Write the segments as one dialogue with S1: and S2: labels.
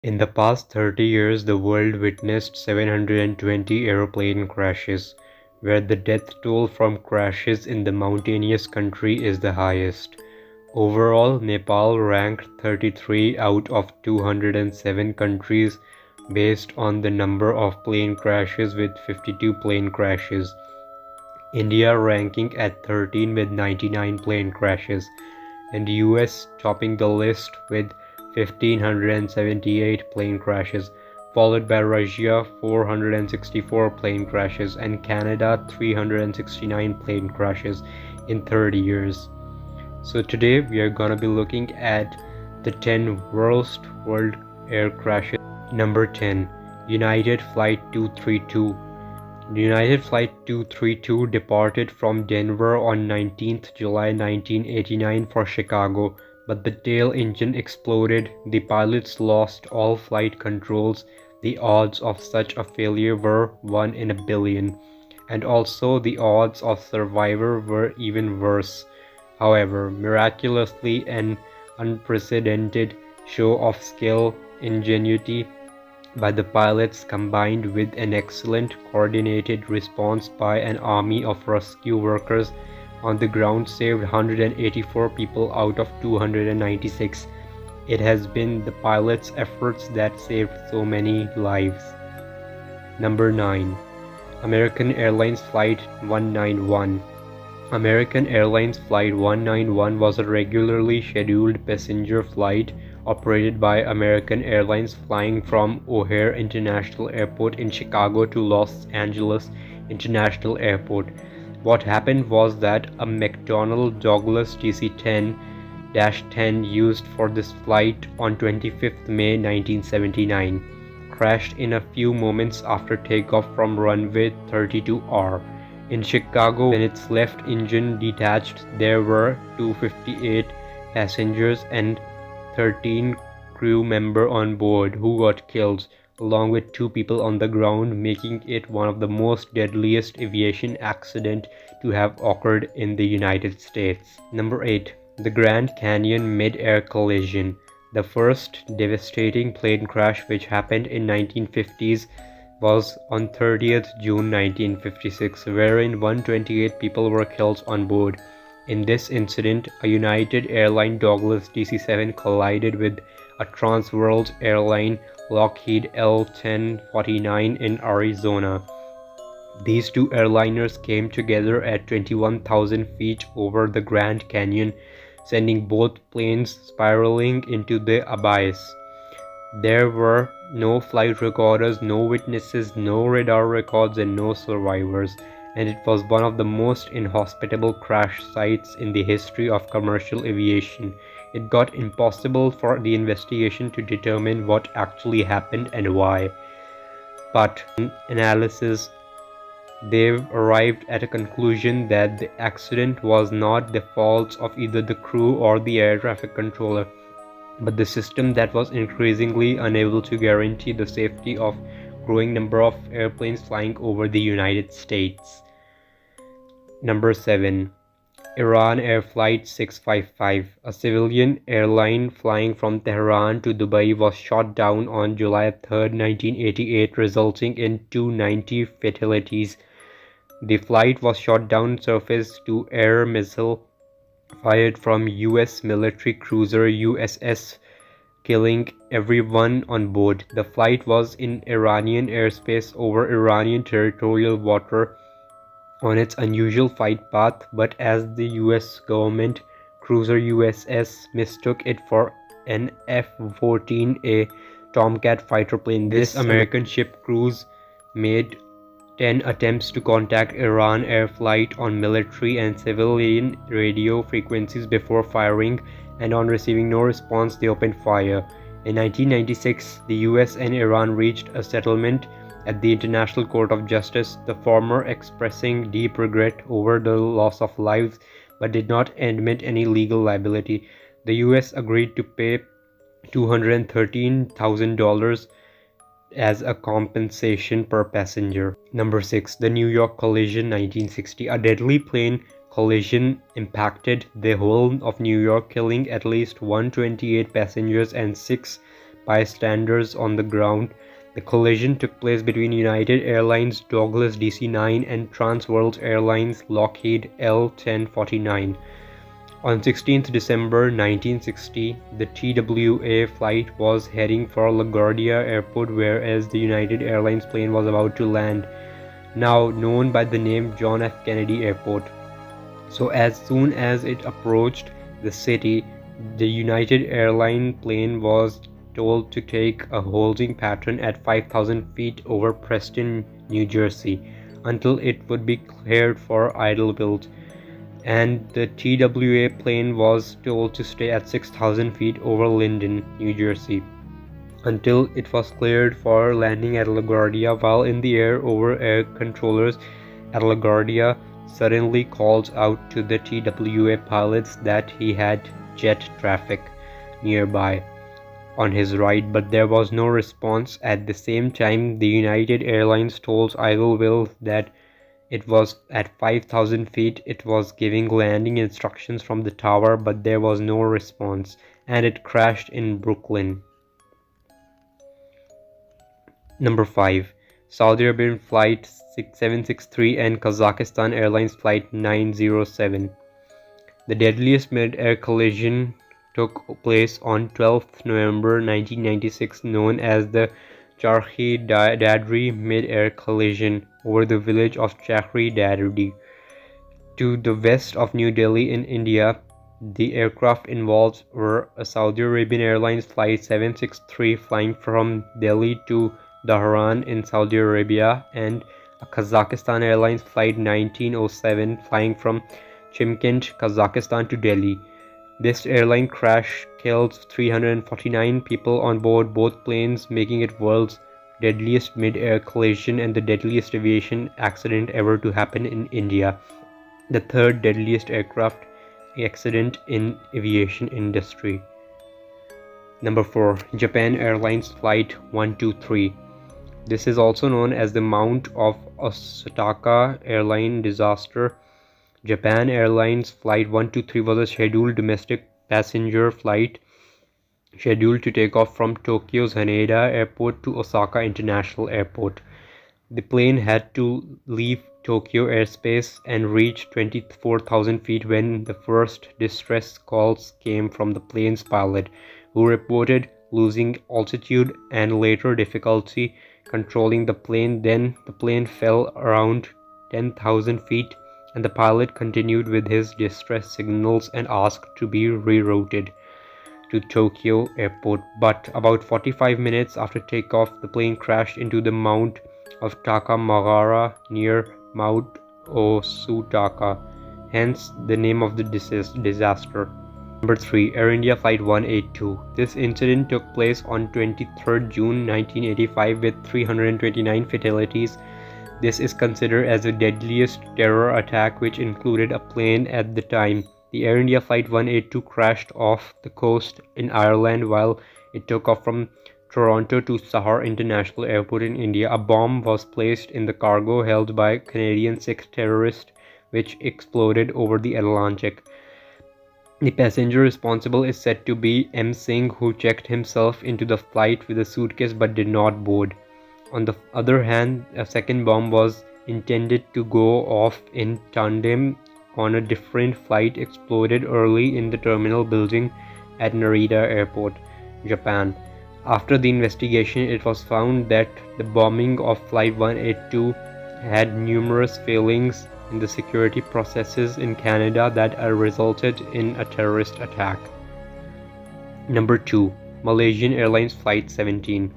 S1: In the past 30 years, the world witnessed 720 aeroplane crashes, where the death toll from crashes in the mountainous country is the highest. Overall, Nepal ranked 33 out of 207 countries based on the number of plane crashes with 52 plane crashes. India ranking at 13 with 99 plane crashes, and US topping the list with 1,578 plane crashes, followed by Russia 464 plane crashes and Canada 369 plane crashes in 30 years. So today we are gonna be looking at the 10 worst world air crashes. Number 10. United Flight 232. United Flight 232 departed from Denver on 19th July 1989 for Chicago, but the tail engine exploded. The pilots lost all flight controls. The odds of such a failure were 1 in a billion, and also the odds of survival were even worse. However, miraculously, an unprecedented show of skill, ingenuity by the pilots combined with an excellent coordinated response by an army of rescue workers on the ground saved 184 people out of 296. It has been the pilots' efforts that saved so many lives. Number 9. American Airlines Flight 191. American Airlines Flight 191 was a regularly scheduled passenger flight operated by American Airlines flying from O'Hare International Airport in Chicago to Los Angeles International Airport. What happened was that a McDonnell Douglas DC-10-10 used for this flight on 25th May 1979 crashed in a few moments after takeoff from runway 32R. In Chicago, when its left engine detached, there were 258 passengers and 13 crew members on board who got killed, along with 2 people on the ground, making it one of the most deadliest aviation accidents to have occurred in the United States. Number 8. The Grand Canyon Mid-Air Collision. The first devastating plane crash, which happened in 1950s, was on 30th June 1956, wherein 128 people were killed on board. In this incident, a United Airlines Douglas DC-7 collided with a Transworld Airline Lockheed L-1049 in Arizona. These two airliners came together at 21,000 feet over the Grand Canyon, sending both planes spiraling into the abyss. There were no flight recorders, no witnesses, no radar records, and no survivors, and it was one of the most inhospitable crash sites in the history of commercial aviation. It got impossible for the investigation to determine what actually happened and why. But in analysis, they arrived at a conclusion that the accident was not the fault of either the crew or the air traffic controller, but the system that was increasingly unable to guarantee the safety of growing number of airplanes flying over the United States. Number 7. Iran Air Flight 655. A civilian airline flying from Tehran to Dubai was shot down on July 3, 1988, resulting in 290 fatalities. The flight was shot down surface-to-air missile fired from US military cruiser USS, killing everyone on board. The flight was in Iranian airspace over Iranian territorial water on its unusual flight path, but as the US government cruiser USS mistook it for an F-14A Tomcat fighter plane, this American ship crews made 10 attempts to contact Iran Air Flight on military and civilian radio frequencies before firing, and on receiving no response they opened fire. In 1996, the US and Iran reached a settlement at the International Court of Justice, the former expressing deep regret over the loss of lives but did not admit any legal liability. The US agreed to pay $213,000 as a compensation per passenger. Number 6. The New York Collision 1960. A deadly plane collision impacted the whole of New York, killing at least 128 passengers and 6 bystanders on the ground. The collision took place between United Airlines Douglas DC-9 and Trans-World Airlines Lockheed L-1049. On 16th December 1960, the TWA flight was heading for LaGuardia Airport, whereas the United Airlines plane was about to land, now known by the name John F. Kennedy Airport. So as soon as it approached the city, the United Airlines plane was told to take a holding pattern at 5,000 feet over Preston, New Jersey, until it would be cleared for idle build. And the TWA plane was told to stay at 6,000 feet over Linden, New Jersey, until it was cleared for landing at LaGuardia. While in the air, air controllers at LaGuardia suddenly called out to the TWA pilots that he had jet traffic nearby on his right, but there was no response. At the same time, the United Airlines told Idlewild that it was at 5,000 feet. It was giving landing instructions from the tower, but there was no response, and it crashed in Brooklyn. Number 5. Saudi Arabian Flight 6763 and Kazakhstan Airlines Flight 907. The deadliest mid-air collision took place on 12th November 1996, known as the Charkhi Dadri mid-air collision over the village of Chakri Dadri. To the west of New Delhi in India, the aircraft involved were a Saudi Arabian Airlines Flight 763 flying from Delhi to Dhahran in Saudi Arabia, and a Kazakhstan Airlines Flight 1907 flying from Chimkent, Kazakhstan to Delhi. This airline crash killed 349 people on board both planes, making it world's deadliest mid-air collision and the deadliest aviation accident ever to happen in India, the third deadliest aircraft accident in aviation industry. Number 4. Japan Airlines Flight 123. This is also known as the Mount of Osaka airline disaster. Japan Airlines Flight 123 was a scheduled domestic passenger flight scheduled to take off from Tokyo's Haneda Airport to Osaka International Airport. The plane had to leave Tokyo airspace and reach 24,000 feet when the first distress calls came from the plane's pilot, who reported losing altitude and later difficulty controlling the plane. Then the plane fell around 10,000 feet and the pilot continued with his distress signals and asked to be rerouted to Tokyo Airport. But about 45 minutes after takeoff, the plane crashed into the Mount of Takamagara near Mount Osutaka, hence the name of the disaster. Number 3. Air India Flight 182. This incident took place on 23rd June 1985 with 329 fatalities. This is considered as the deadliest terror attack, which included a plane at the time. The Air India Flight 182 crashed off the coast in Ireland while it took off from Toronto to Sahar International Airport in India. A bomb was placed in the cargo held by Canadian Sikh terrorists, which exploded over the Atlantic. The passenger responsible is said to be M. Singh, who checked himself into the flight with a suitcase but did not board. On the other hand, a second bomb was intended to go off in tandem on a different flight, exploded early in the terminal building at Narita Airport, Japan. After the investigation, it was found that the bombing of Flight 182 had numerous failings in the security processes in Canada that resulted in a terrorist attack. Number 2. Malaysian Airlines Flight 17.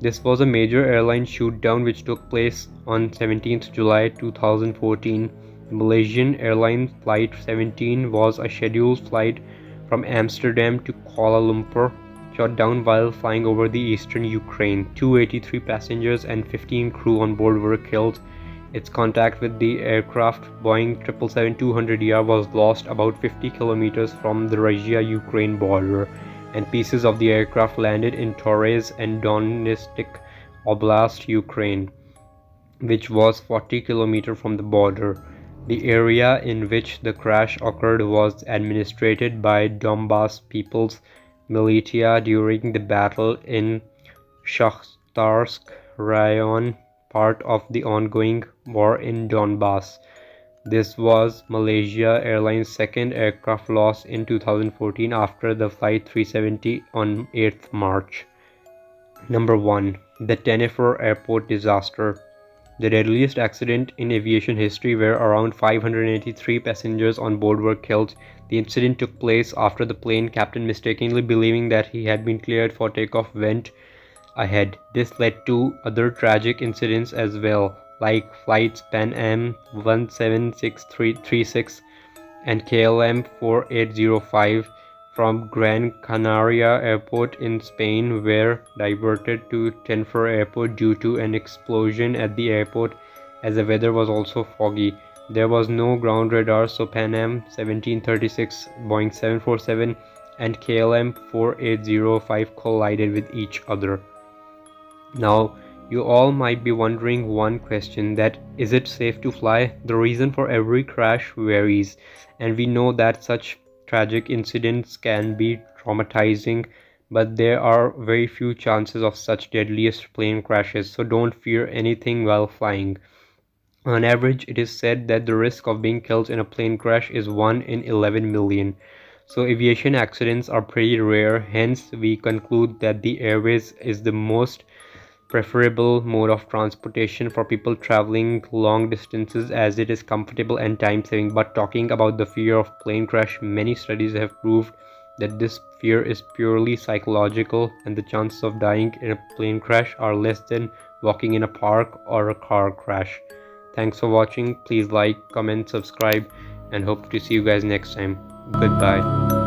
S1: This was a major airline shoot-down which took place on 17th July 2014. The Malaysian Airlines Flight 17 was a scheduled flight from Amsterdam to Kuala Lumpur, shot down while flying over the eastern Ukraine. 283 passengers and 15 crew on board were killed. Its contact with the aircraft Boeing 777-200ER was lost about 50 kilometers from the Russia-Ukraine border, and pieces of the aircraft landed in Torres and Donetsk Oblast, Ukraine, which was 40 kilometers from the border. The area in which the crash occurred was administered by Donbas People's militia during the battle in Shakhtarsk Rayon, part of the ongoing war in Donbass. This was Malaysia Airlines' second aircraft loss in 2014 after the Flight 370 on 8th March. Number 1. The Tenerife Airport Disaster. The deadliest accident in aviation history, where around 583 passengers on board were killed. The incident took place after the plane captain, mistakenly believing that he had been cleared for takeoff, went ahead. This led to other tragic incidents as well, like flights Pan Am 17636 and KLM 4805 from Gran Canaria Airport in Spain were diverted to Tenerife Airport due to an explosion at the airport, as the weather was also foggy. There was no ground radar, so Pan Am 1736, Boeing 747 and KLM 4805 collided with each other. Now, you all might be wondering one question, that is it safe to fly? The reason for every crash varies, and we know that such tragic incidents can be traumatizing, but there are very few chances of such deadliest plane crashes, so don't fear anything while flying. On average, it is said that the risk of being killed in a plane crash is 1 in 11 million. So aviation accidents are pretty rare, hence we conclude that the airways is the most preferable mode of transportation for people traveling long distances, as it is comfortable and time saving. But talking about the fear of plane crash, many studies have proved that this fear is purely psychological, and the chances of dying in a plane crash are less than walking in a park or a car crash. Thanks for watching. Please like, comment, subscribe, and hope to see you guys next time. Goodbye.